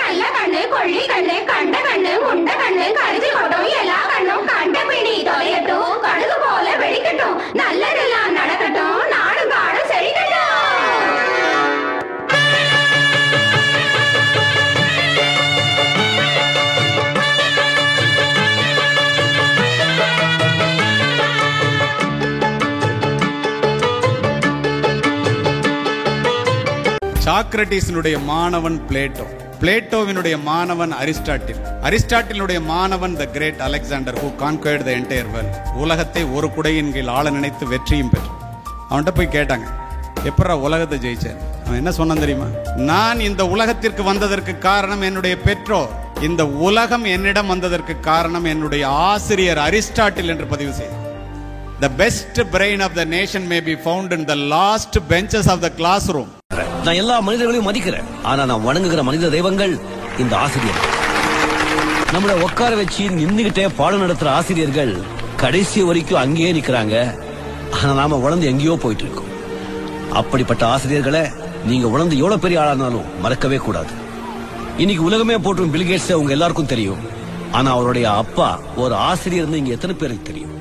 நல்ல கண்ணு, கொள்ளி கண்ணு, கண்ட கண்ணு, முண்ட கண்ணு, கரிச்சு கொட்டும் எல்லா கண்ணும் கண்ட பிணி தொலையட்டும், கடுகு போல வெடிக்கட்டும், நல்லதெல்லாம் நடக்கட்டும், நாடும் காடும் செழிக்கட்டும். சாக்ரட்டிஸினுடைய மாணவன் பிளேட்டோ, பிளேட்டோவினுடைய மாணவன் அரிஸ்டாட்டில், அரிஸ்டாட்டிலுடைய மாணவன் the great Alexander who conquered the entire world. உலகத்தை ஒரு குடையின் கீழ் ஆள நினைத்து வெற்றியும் பெற்று. அவன்கிட்ட போய் கேட்டாங்க, எப்படா உலகத்தை ஜெயிச்சேன்? அவன் என்ன சொன்னான் தெரியுமா? நான் இந்த உலகத்திற்கு வந்ததற்கு காரணம் என்னுடைய பெற்றோர், இந்த உலகம் என்னிடம் வந்ததற்கு காரணம் என்னுடைய ஆசிரியர் அரிஸ்டாட்டில் என்று பதிவு செய்தார். The best brain of the nation may be found in the last benches of the classroom. நான் எல்லா மனிதர்களையும் மதிக்கிறேன், ஆனா நான் வணங்குகிற மனித தெய்வங்கள் இந்த ஆசிரியர். நம்மள உட்கார வச்சு நின்னுகிட்டே பாடம் நடத்துற ஆசிரியர்கள் கடைசி வரைக்கும் அங்கேயே நிக்கிறாங்க. ஆனா நாம வளர்ந்து எங்கேயோ போயிட்டு இருக்கோம். அப்படிப்பட்ட ஆசிரியர்களை நீங்க வளர்ந்து எவ்வளவு பெரிய ஆளானாலும் மறக்கவே கூடாது. இன்னைக்கு உலகமே போற்றும் பில் கேட்ஸ் உங்க எல்லாருக்கும் தெரியும். ஆனா அவருடைய அப்பா ஒரு ஆசிரியர் இங்க எத்தனை பேருக்கு தெரியும்?